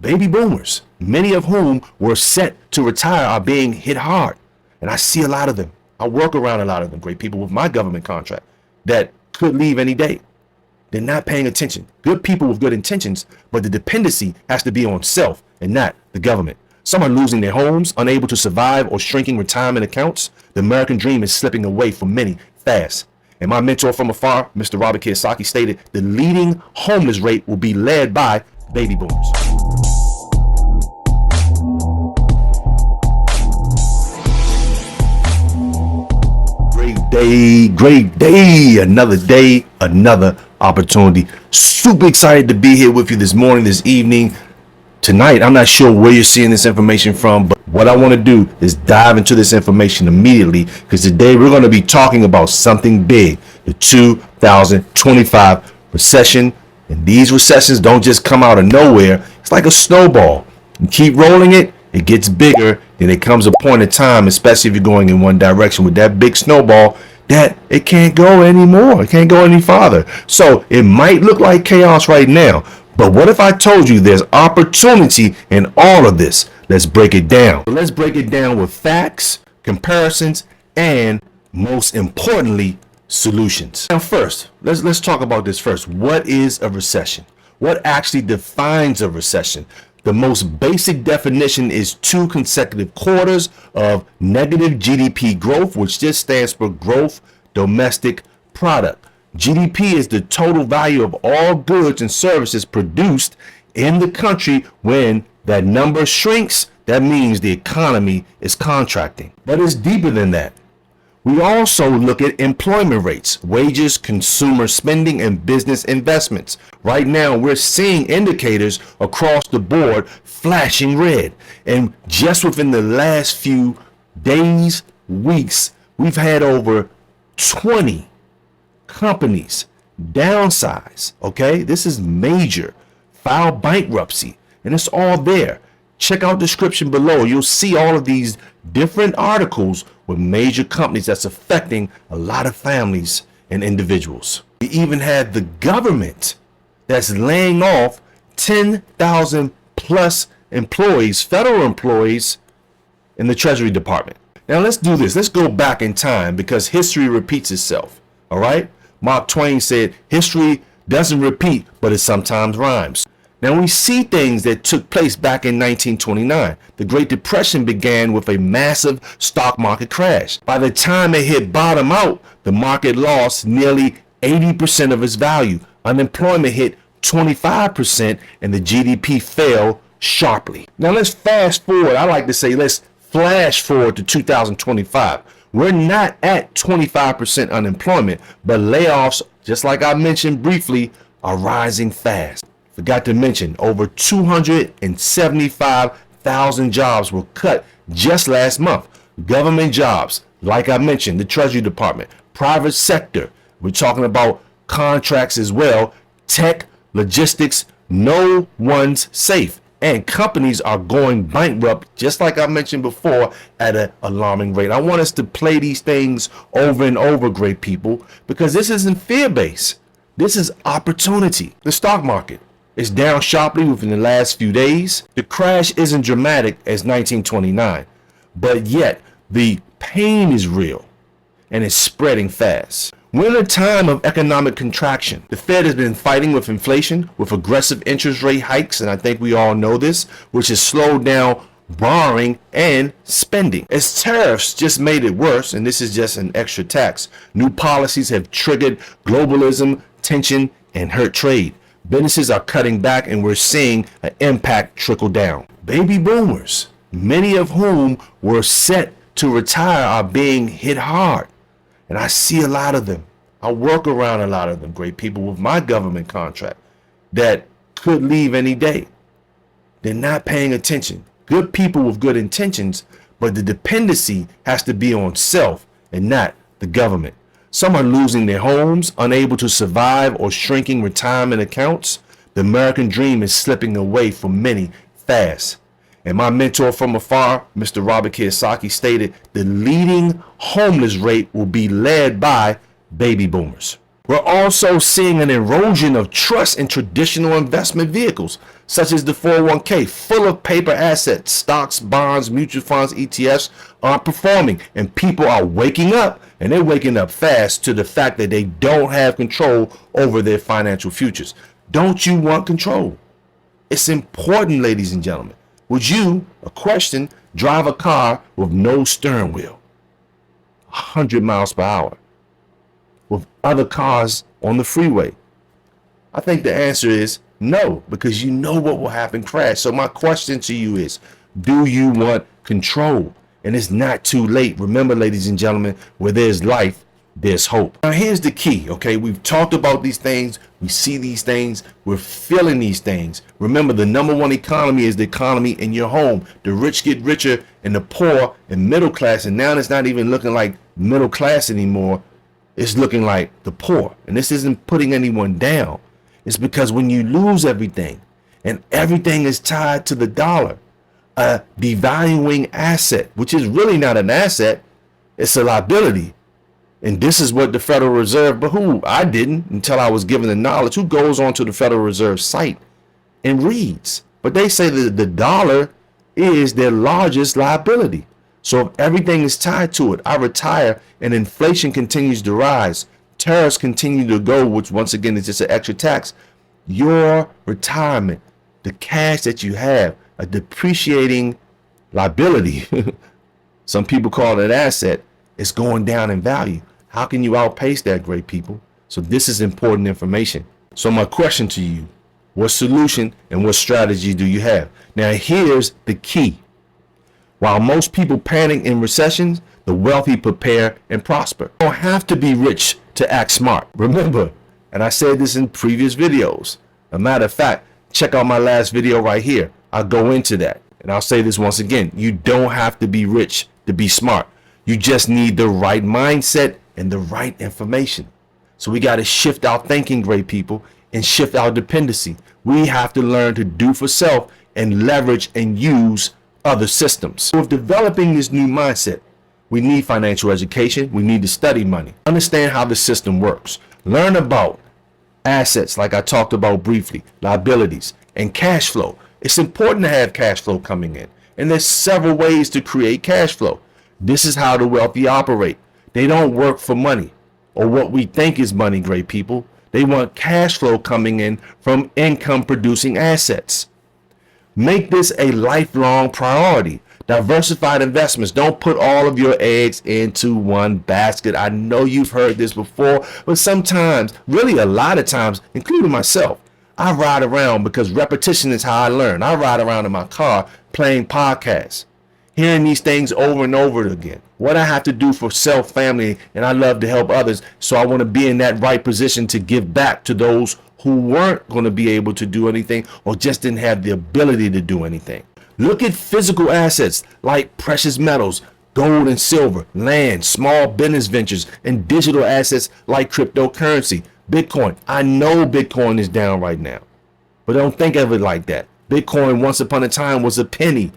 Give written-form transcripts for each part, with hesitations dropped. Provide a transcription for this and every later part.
Baby boomers, many of whom were set to retire, are being hit hard. And I see a lot of them. I work around a lot of them, great people with my government contract that could leave any day. They're not paying attention. Good people with good intentions, but the dependency has to be on self and not the government. Some are losing their homes, unable to survive, or shrinking retirement accounts. The American dream is slipping away from many fast. And my mentor from afar, Mr. Robert Kiyosaki, stated the leading homeless rate will be led by baby boomers. Great day, another opportunity. Super excited to be here with you this morning, this evening, tonight. I'm not sure where you're seeing this information from, but what I want to do is dive into this information immediately, because today we're going to be talking about something big, the 2025 recession. And these recessions don't just come out of nowhere. It's like a snowball. You keep rolling it, it gets bigger. Then it comes a point in time, especially if you're going in one direction with that big snowball, that it can't go anymore. It can't go any farther. So it might look like chaos right now, but what if I told you there's opportunity in all of this? Let's break it down. Let's break it down with facts, comparisons, and most importantly, solutions. Now first, let's talk about this first. What is a recession? What actually defines a recession? The most basic definition is 2 consecutive quarters of negative GDP growth, which just stands for gross domestic product. GDP is the total value of all goods and services produced in the country. When that number shrinks, that means the economy is contracting. But it's deeper than that. We also look at employment rates, wages, consumer spending, and business investments. Right now, we're seeing indicators across the board flashing red. And just within the last few days, weeks, we've had over 20 companies downsize. Okay, this is major. File bankruptcy, and it's all there. Check out the description below. You'll see all of these different articles with major companies that's affecting a lot of families and individuals. We even had the government that's laying off 10,000 plus employees, federal employees, in the Treasury Department. Now let's do this. Let's go back in time, because history repeats itself. All right. Mark Twain said, history doesn't repeat, but it sometimes rhymes. Now we see things that took place back in 1929. The Great Depression began with a massive stock market crash. By the time it hit bottom out, the market lost nearly 80% of its value. Unemployment hit 25% and the GDP fell sharply. Now let's fast forward. I like to say let's flash forward to 2025. We're not at 25% unemployment, but layoffs, just like I mentioned briefly, are rising fast. Forgot to mention, over 275,000 jobs were cut just last month. Government jobs, like I mentioned, the Treasury Department, private sector, we're talking about contracts as well, tech, logistics, no one's safe. And companies are going bankrupt, just like I mentioned before, at an alarming rate. I want us to play these things over and over, great people, because this isn't fear-based. This is opportunity. The stock market is down sharply within the last few days. The crash isn't dramatic as 1929, but yet the pain is real and it's spreading fast. We're in a time of economic contraction. The Fed has been fighting with inflation with aggressive interest rate hikes, and I think we all know this, which has slowed down borrowing and spending. As tariffs just made it worse, and this is just an extra tax, new policies have triggered globalism, tension, and hurt trade. Businesses are cutting back, and we're seeing an impact trickle down. Baby boomers, many of whom were set to retire, are being hit hard. And I see a lot of them. I work around a lot of them, great people with my government contract that could leave any day. They're not paying attention. Good people with good intentions, but the dependency has to be on self and not the government. Some are losing their homes, unable to survive, or shrinking retirement accounts. The American dream is slipping away from many fast. And my mentor from afar, Mr. Robert Kiyosaki, stated the leading homeless rate will be led by baby boomers. We're also seeing an erosion of trust in traditional investment vehicles. such as the 401k, full of paper assets, stocks, bonds, mutual funds, ETFs, aren't performing. And people are waking up, and they're waking up fast to the fact that they don't have control over their financial futures. Don't you want control? It's important, ladies and gentlemen. Would you, a question, drive a car with no steering wheel, 100 miles per hour, with other cars on the freeway? I think the answer is no, because you know what will happen, crash. So my question to you is, do you want control? And it's not too late. Remember, ladies and gentlemen, where there's life, there's hope. Now, here's the key, okay? We've talked about these things. We see these things. We're feeling these things. Remember, the number one economy is the economy in your home. The rich get richer and the poor and middle class. And now it's not even looking like middle class anymore. It's looking like the poor. And this isn't putting anyone down. It's because when you lose everything and everything is tied to the dollar, a devaluing asset, which is really not an asset, it's a liability. And this is what the Federal Reserve, but who I didn't until I was given the knowledge, who goes onto the Federal Reserve site and reads. But they say that the dollar is their largest liability. So if everything is tied to it, I retire and inflation continues to rise, tariffs continue to go, which once again is just an extra tax, your retirement, the cash that you have, a depreciating liability, some people call it an asset, is going down in value. How can you outpace that, great people? So this is important information. So my question to you, what solution and what strategy do you have? Now here's the key. While most people panic in recessions, the wealthy prepare and prosper. You don't have to be rich to act smart. Remember, and I said this in previous videos. A matter of fact, check out my last video right here. I'll go into that. And I'll say this once again. You don't have to be rich to be smart. You just need the right mindset and the right information. So we got to shift our thinking, great people, and shift our dependency. We have to learn to do for self and leverage and use other systems. So with developing this new mindset, we need financial education. We need to study money, understand how the system works, learn about assets like I talked about briefly, liabilities, and cash flow. It's important to have cash flow coming in. And there's several ways to create cash flow. This is how the wealthy operate. They don't work for money or what we think is money, great people. They want cash flow coming in from income producing assets. Make this a lifelong priority. Diversified investments. Don't put all of your eggs into one basket. I know you've heard this before, but sometimes, really a lot of times, including myself, I ride around because repetition is how I learn. I ride around in my car playing podcasts, hearing these things over and over again. What I have to do for self, family, and I love to help others. So I want to be in that right position to give back to those who weren't going to be able to do anything or just didn't have the ability to do anything. Look at physical assets like precious metals, gold and silver, land, small business ventures, and digital assets like cryptocurrency, Bitcoin. I know Bitcoin is down right now, but don't think of it like that. Bitcoin once upon a time was a penny.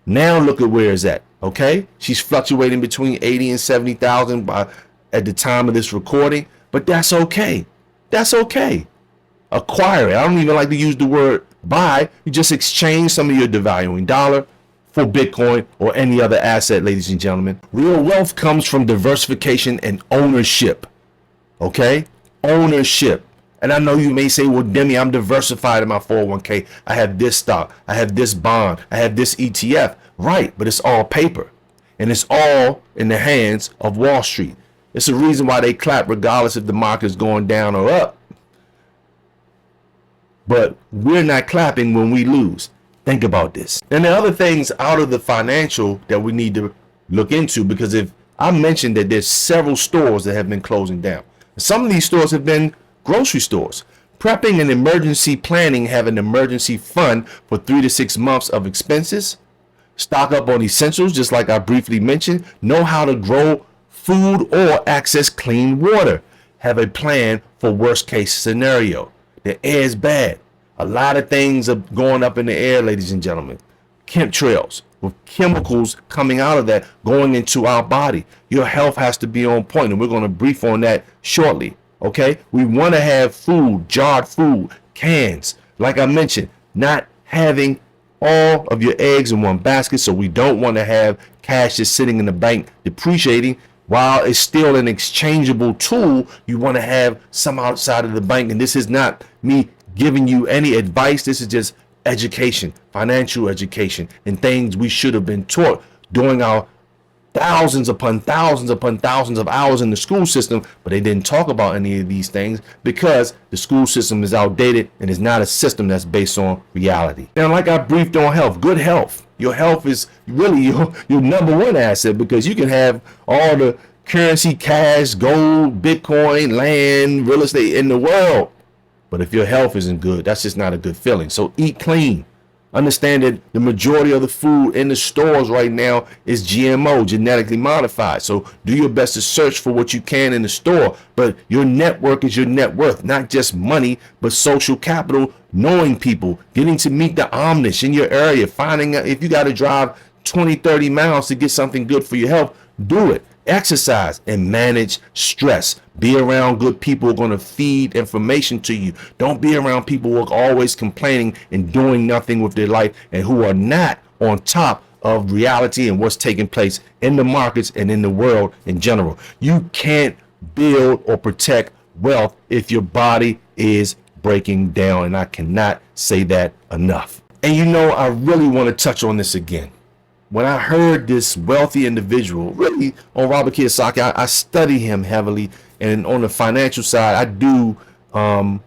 Now look at where it's at. Okay, she's fluctuating between 80 and 70,000 at the time of this recording, but that's okay. That's okay. Acquire it. I don't even like to use the word buy. You just exchange some of your devaluing dollar for Bitcoin or any other asset, ladies and gentlemen. Real wealth comes from diversification and ownership. Okay, ownership. And I know you may say, well, Demi, I'm diversified in my 401k. I have this stock. I have this bond. I have this ETF. Right, but it's all paper. And it's all in the hands of Wall Street. It's the reason why they clap regardless if the market is going down or up. But we're not clapping when we lose. Think about this. And there are other things out of the financial that we need to look into, because if I mentioned that there's several stores that have been closing down. Some of these stores have been grocery stores. Prepping and emergency planning, have an emergency fund for 3 to 6 months of expenses. Stock up on essentials, just like I briefly mentioned. Know how to grow food or access clean water. Have a plan for worst case scenario. The air is bad. A lot of things are going up in the air, ladies and gentlemen. Chemtrails, with chemicals coming out of that going into our body. Your health has to be on point, and we're going to brief on that shortly. Okay, we want to have food, jarred food, cans. Like I mentioned, not having all of your eggs in one basket. So we don't want to have cash just sitting in the bank depreciating while it's still an exchangeable tool. You want to have some outside of the bank. And this is not me giving you any advice. This is just education, financial education, and things we should have been taught during our thousands upon thousands upon thousands of hours in the school system. But they didn't talk about any of these things because the school system is outdated and is not a system that's based on reality. Now, like I briefed on health, good health. Your health is really your number one asset, because you can have all the currency, cash, gold, Bitcoin, land, real estate in the world, but if your health isn't good, that's just not a good feeling. So eat clean. Understand that the majority of the food in the stores right now is GMO, genetically modified. So do your best to search for what you can in the store. But your network is your net worth, not just money, but social capital, knowing people, getting to meet the Amish in your area, finding out if you got to drive 20, 30 miles to get something good for your health, do it. Exercise and manage stress. Be around good people who are going to feed information to you. Don't be around people who are always complaining and doing nothing with their life and who are not on top of reality and what's taking place in the markets and in the world in general. You can't build or protect wealth if your body is breaking down, and I cannot say that enough. And you know, I really want to touch on this again. When I heard this wealthy individual, really on Robert Kiyosaki, I study him heavily, and on the financial side, I do, I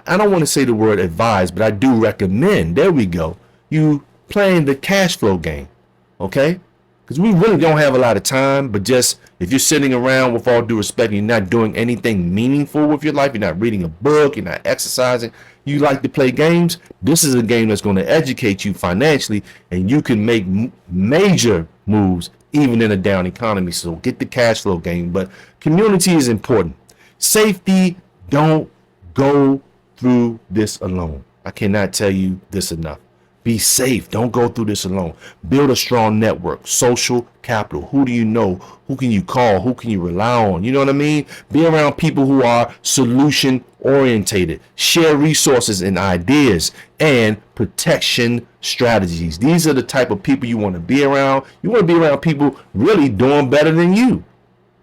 don't want to say the word advise, but I do recommend, there we go, you playing the cash flow game, okay? Because we really don't have a lot of time, but just if you're sitting around, with all due respect, and you're not doing anything meaningful with your life, you're not reading a book, you're not exercising, you like to play games, this is a game that's going to educate you financially, and you can make major moves even in a down economy. So get the cash flow game. But community is important. Safety, don't go through this alone. I cannot tell you this enough. Be safe. Don't go through this alone. Build a strong network, social capital. Who do you know? Who can you call? Who can you rely on? You know what I mean? Be around people who are solution orientated. Share resources and ideas and protection strategies. These are the type of people you want to be around. You want to be around people really doing better than you,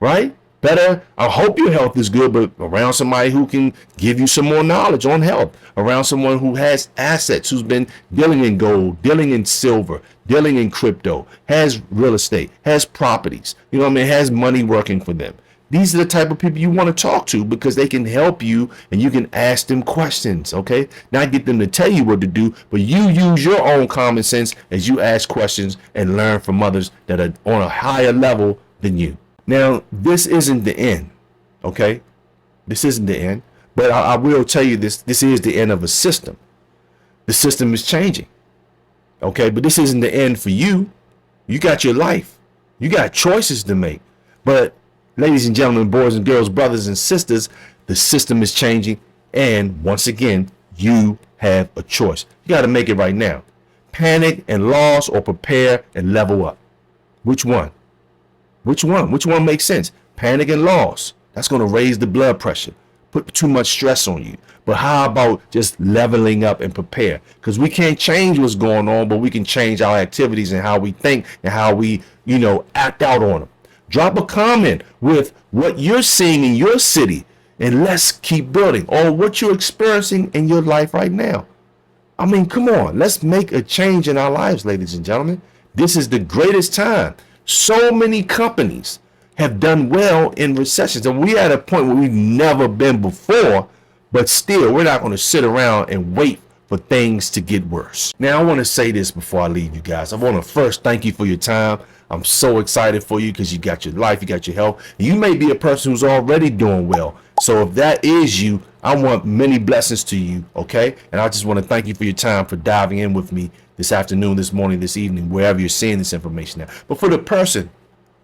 right? Better. I hope your health is good, but around somebody who can give you some more knowledge on health, around someone who has assets, who's been dealing in gold, dealing in silver, dealing in crypto, has real estate, has properties, you know what I mean, has money working for them. These are the type of people you want to talk to, because they can help you and you can ask them questions, okay? Not get them to tell you what to do, but you use your own common sense as you ask questions and learn from others that are on a higher level than you. Now, this isn't the end, okay? This isn't the end, but I will tell you this is the end of a system. The system is changing, okay? But this isn't the end for you. You got your life. You got choices to make. But ladies and gentlemen, boys and girls, brothers and sisters, the system is changing. And once again, you have a choice. You got to make it right now. Panic and loss, or prepare and level up. Which one? Which one? Which one makes sense? Panic and loss. That's going to raise the blood pressure, put too much stress on you. But how about just leveling up and prepare? Because we can't change what's going on, but we can change our activities and how we think and how we, act out on them. Drop a comment with what you're seeing in your city, and let's keep building, or what you're experiencing in your life right now. I mean, come on, let's make a change in our lives, ladies and gentlemen. This is the greatest time. So many companies have done well in recessions, and we're at a point where we've never been before, but still, we're not going to sit around and wait for things to get worse. Now, I want to say this before I leave you guys. I want to first thank you for your time. I'm so excited for you because you got your life, you got your health. You may be a person who's already doing well. So if that is you, I want many blessings to you, okay? And I just want to thank you for your time, for diving in with me this afternoon, this morning, this evening, wherever you're seeing this information now. But for the person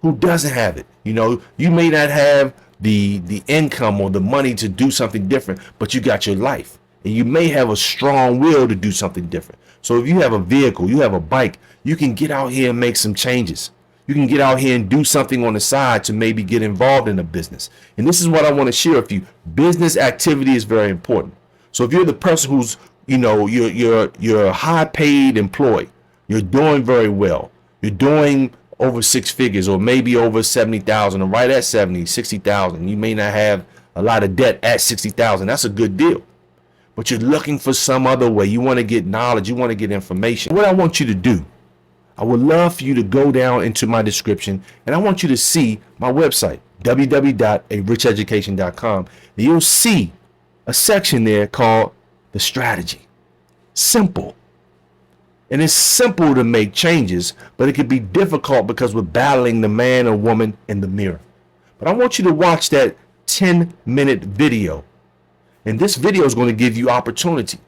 who doesn't have it, you may not have the income or the money to do something different, but you got your life. And you may have a strong will to do something different. So if you have a vehicle, you have a bike, you can get out here and make some changes. You can get out here and do something on the side to maybe get involved in a business. And this is what I want to share with you. Business activity is very important. So if you're the person who's You know, you're a high paid employee. You're doing very well. You're doing over six figures, or maybe over 70,000, or right at 70, 60,000. You may not have a lot of debt at 60,000. That's a good deal. But you're looking for some other way. You want to get knowledge. You want to get information. What I want you to do, I would love for you to go down into my description, and I want you to see my website, www.aricheducation.com. And you'll see a section there called the strategy. Simple. And it's simple to make changes, but it can be difficult because we're battling the man or woman in the mirror. But I want you to watch that 10-minute video. And this video is going to give you opportunity.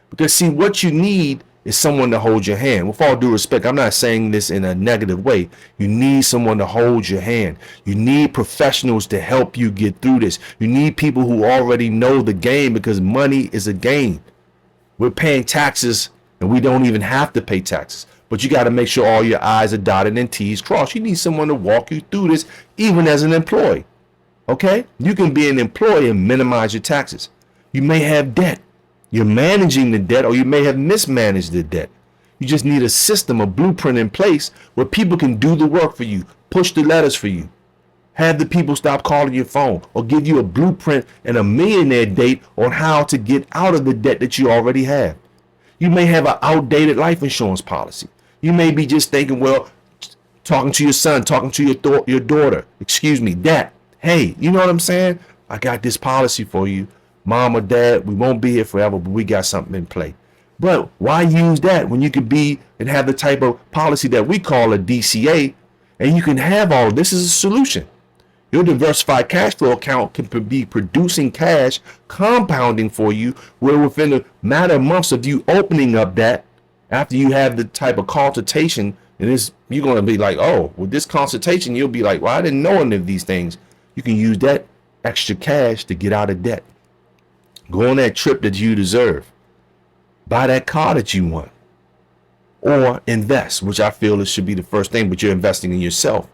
Because see, what you need is someone to hold your hand. With all due respect, I'm not saying this in a negative way. You need someone to hold your hand. You need professionals to help you get through this. You need people who already know the game, because money is a game. We're paying taxes and we don't even have to pay taxes. But you got to make sure all your I's are dotted and T's crossed. You need someone to walk you through this, even as an employee. Okay? You can be an employee and minimize your taxes. You may have debt. You're managing the debt, or you may have mismanaged the debt. You just need a system, a blueprint in place where people can do the work for you, push the letters for you, have the people stop calling your phone, or give you a blueprint and a millionaire date on how to get out of the debt that you already have. You may have an outdated life insurance policy. You may be just thinking, well, talking to your son, talking to your daughter, that, hey, you know what I'm saying? I got this policy for you. Mom or dad, we won't be here forever, but we got something in play. But why use that when you could be and have the type of policy that we call a DCA, and you can have all this is a solution. Your diversified cash flow account can be producing cash, compounding for you, where within a matter of months of you opening up that, after you have the type of consultation, and you're going to be like, oh, with this consultation, you'll be like, well, I didn't know any of these things. You can use that extra cash to get out of debt. Go on that trip that you deserve. Buy that car that you want. Or invest, which I feel it should be the first thing, but you're investing in yourself.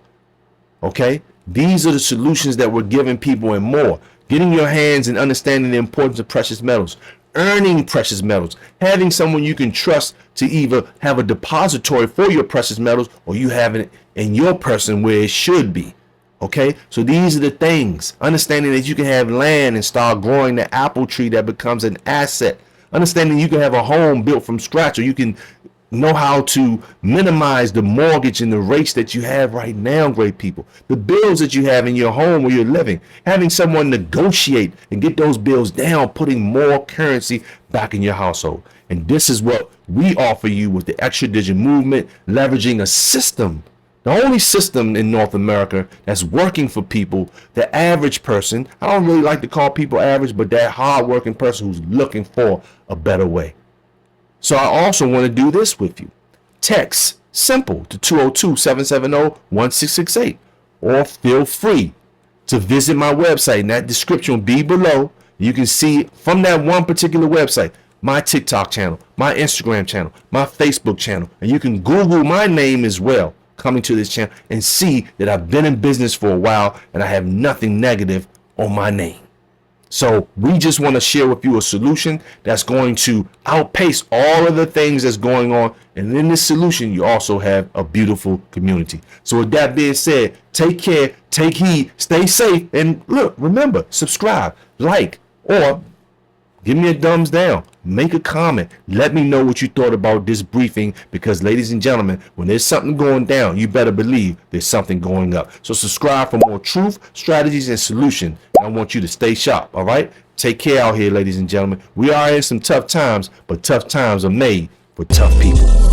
Okay? These are the solutions that we're giving people, and more. Getting your hands and understanding the importance of precious metals. Earning precious metals. Having someone you can trust to either have a depository for your precious metals, or you have it in your person where it should be. Okay, so these are the things. Understanding that you can have land and start growing the apple tree that becomes an asset. Understanding you can have a home built from scratch, or you can know how to minimize the mortgage and the rates that you have right now, great people. The bills that you have in your home where you're living. Having someone negotiate and get those bills down, putting more currency back in your household. And this is what we offer you with the extradition movement, leveraging a system. The only system in North America that's working for people, the average person. I don't really like to call people average, but that hardworking person who's looking for a better way. So I also want to do this with you. Text simple to 202-770-1668, or feel free to visit my website. And that description will be below. You can see from that one particular website my TikTok channel, my Instagram channel, my Facebook channel, and you can Google my name as well, coming to this channel, and see that I've been in business for a while and I have nothing negative on my name. So we just want to share with you a solution that's going to outpace all of the things that's going on. And in this solution, you also have a beautiful community. So with that being said, take care, take heed, stay safe, and look, remember, subscribe, like, or give me a thumbs down. Make a comment. Let me know what you thought about this briefing, because ladies and gentlemen, when there's something going down, you better believe there's something going up. So subscribe for more truth, strategies, and solution. I want you to stay sharp. All right. Take care out here, ladies and gentlemen. We are in some tough times, but tough times are made for tough people.